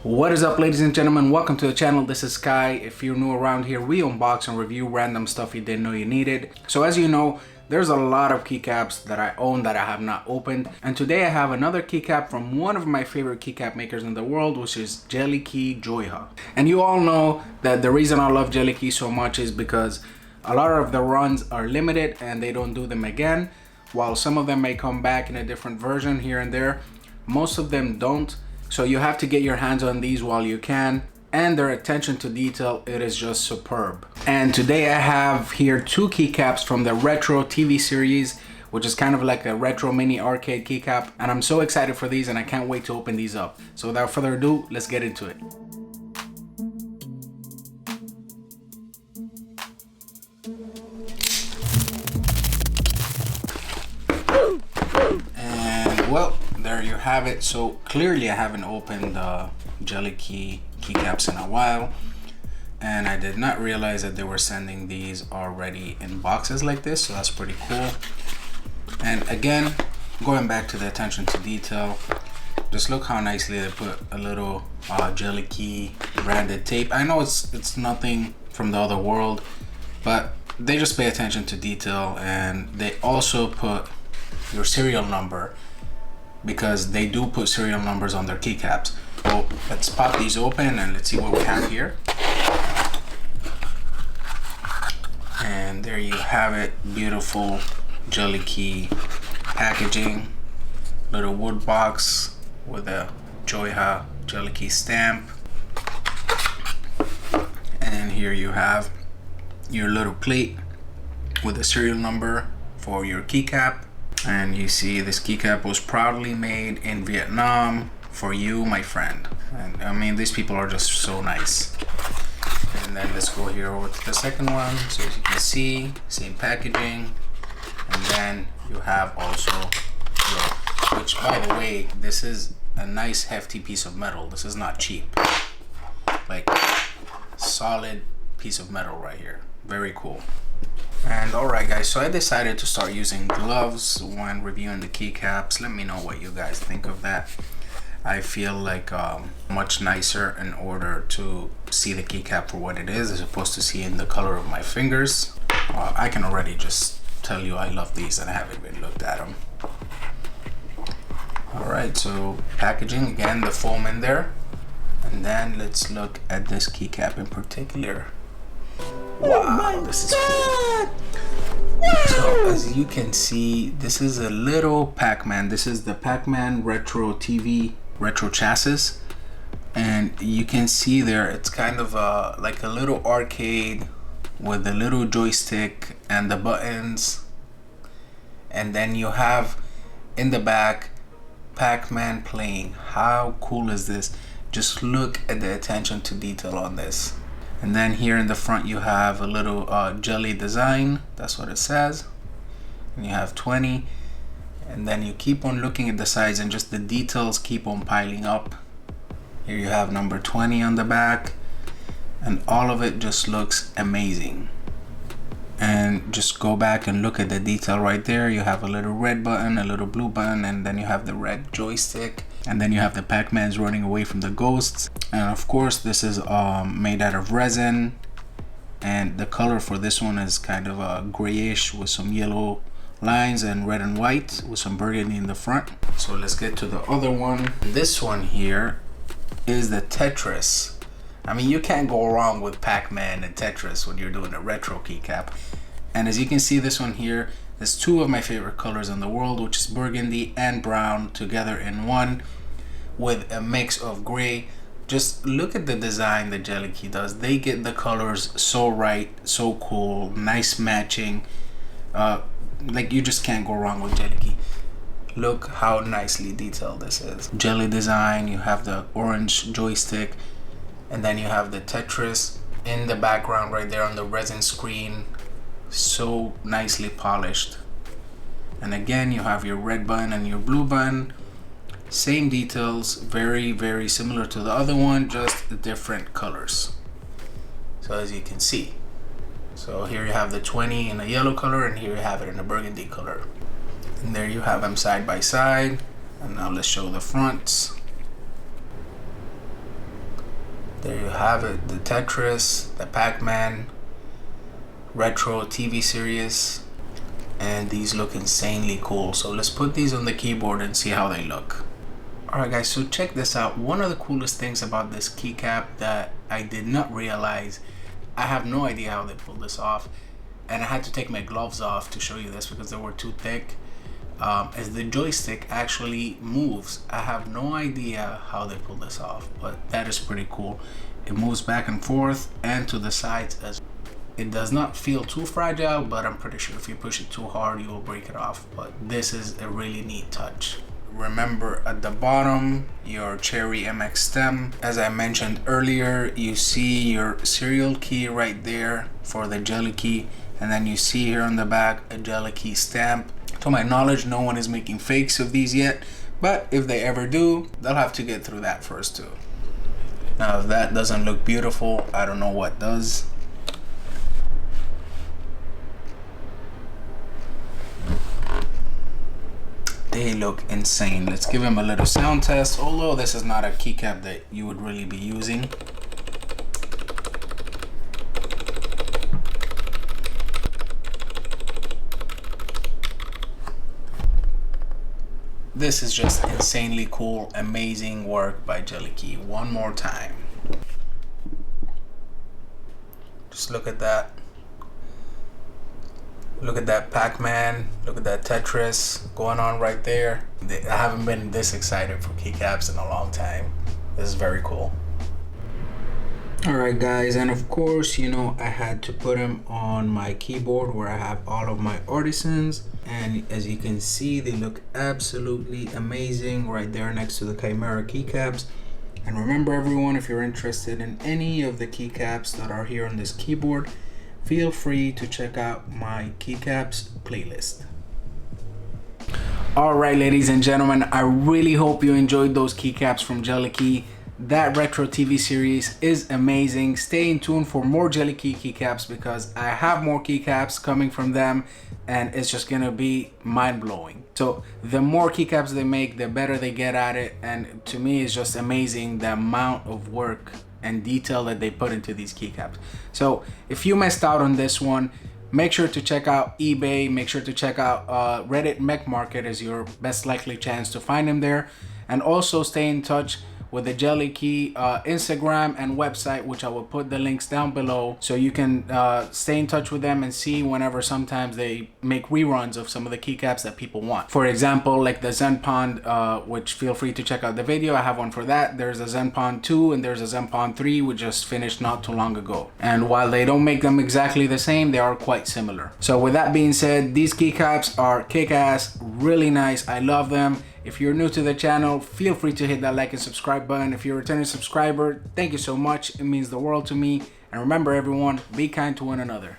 What is up, ladies and gentlemen? Welcome to the channel. This is Sky. If you're new around here, we unbox and review random stuff you didn't know you needed. So as you know, there's a lot of keycaps that I own that I have not opened. And today I have another keycap from one of my favorite keycap makers in the world, which is Jelly Key Joiha. And you all know that the reason I love Jelly Key so much is because a lot of the runs are limited and they don't do them again. While some of them may come back in a different version here and there, most of them don't. So you have to get your hands on these while you can, and their attention to detail, it is just superb. And today I have here two keycaps from the retro TV series, which is kind of like a retro mini arcade keycap, and I'm so excited for these and I can't wait to open these up. So without further ado, let's get into it. And well, there you have it. So clearly I haven't opened Jelly Key keycaps in a while, and I did not realize that they were sending these already in boxes like this, so that's pretty cool. And again, going back to the attention to detail, just look how nicely they put a little Jelly Key branded tape. I know it's nothing from the other world, but they just pay attention to detail, and they also put your serial number, because they do put serial numbers on their keycaps. So let's pop these open and let's see what we have here. And there you have it, beautiful Jelly Key packaging, little wood box with a Joiha Jelly Key stamp. And here you have your little plate with a serial number for your keycap. And you see this keycap was proudly made in Vietnam for you, my friend. And I mean, these people are just so nice. And then let's go here over to the second one. So as you can see, same packaging. And then you have also your, which by the way, this is a nice hefty piece of metal. This is not cheap. Like, solid piece of metal right here. Very cool. And alright guys, so I decided to start using gloves when reviewing the keycaps. Let me know what you guys think of that. I feel like much nicer in order to see the keycap for what it is, as opposed to seeing the color of my fingers. I can already just tell you I love these and I haven't even looked at them. Alright, so packaging, again, the foam in there. And then let's look at this keycap in particular. Wow, this is cool. So as you can see, this is a little Pac-Man. This is the Pac-Man retro TV retro chassis, and you can see there it's kind of like a little arcade with a little joystick and the buttons, and then you have in the back Pac-Man playing. How cool is this? Just look at the attention to detail on this. And then here in the front you have a little jelly design, that's what it says. And you have 20, and then you keep on looking at the sides and just the details keep on piling up. Here you have number 20 on the back, and all of it just looks amazing. And just go back and look at the detail right there. You have a little red button, a little blue button, and then you have the red joystick. And then you have the Pac-Mans running away from the ghosts. And of course this is made out of resin, and the color for this one is kind of a grayish with some yellow lines and red and white with some burgundy in the front. So let's get to the other one. This one here is the Tetris. I mean, you can't go wrong with Pac-Man and Tetris when you're doing a retro keycap. And as you can see, this one here is two of my favorite colors in the world, which is burgundy and brown together in one with a mix of gray. Just look at the design that Jelly Key does. They get the colors so right, so cool, nice matching. Like, you just can't go wrong with Jelly Key. Look how nicely detailed this is. Jelly design, you have the orange joystick, and then you have the Tetris in the background right there on the resin screen. So nicely polished. And again, you have your red button and your blue button. Same details, very, very similar to the other one, just different colors. So as you can see. So here you have the 20 in a yellow color, and here you have it in a burgundy color. And there you have them side by side. And now let's show the fronts. There you have it, the Tetris, the Pac-Man retro TV series, and these look insanely cool. So let's put these on the keyboard and see how they look. Alright guys, so check this out. One of the coolest things about this keycap that I did not realize, I have no idea how they pulled this off, and I had to take my gloves off to show you this because they were too thick, is the joystick actually moves. I have no idea how they pulled this off, but that is pretty cool. It moves back and forth and to the sides as well. It does not feel too fragile, but I'm pretty sure if you push it too hard, you will break it off. But this is a really neat touch. Remember, at the bottom, your Cherry MX stem. As I mentioned earlier, you see your serial key right there for the jelly key. And then you see here on the back, a jelly key stamp. To my knowledge, no one is making fakes of these yet. But if they ever do, they'll have to get through that first too. Now, if that doesn't look beautiful, I don't know what does. They look insane. Let's give him a little sound test, although this is not a keycap that you would really be using. This is just insanely cool, amazing work by Jellikey. One more time. Just look at that. Look at that Pac-Man, look at that Tetris going on right there. I haven't been this excited for keycaps in a long time. This is very cool. Alright guys, and of course, you know, I had to put them on my keyboard where I have all of my Artisans. And as you can see, they look absolutely amazing right there next to the Chimera keycaps. And remember everyone, if you're interested in any of the keycaps that are here on this keyboard, feel free to check out my keycaps playlist. Alright ladies and gentlemen, I really hope you enjoyed those keycaps from Jellikey. That retro TV series is amazing. Stay in tune for more Jellikey keycaps because I have more keycaps coming from them and it's just gonna be mind-blowing. So the more keycaps they make, the better they get at it, and to me it's just amazing the amount of work and detail that they put into these keycaps. So if you missed out on this one, make sure to check out eBay, make sure to check out Reddit Mech Market as your best likely chance to find them there, and also stay in touch with the Jellikey Instagram and website, which I will put the links down below, so you can stay in touch with them and see whenever sometimes they make reruns of some of the keycaps that people want. For example, like the Zen Pond, which feel free to check out the video. I have one for that. There's a Zen Pond 2 and there's a Zen Pond 3, which just finished not too long ago. And while they don't make them exactly the same, they are quite similar. So with that being said, these keycaps are kick-ass, really nice. I love them. If you're new to the channel, feel free to hit that like and subscribe button. If you're a returning subscriber, thank you so much. It means the world to me. And remember everyone, be kind to one another.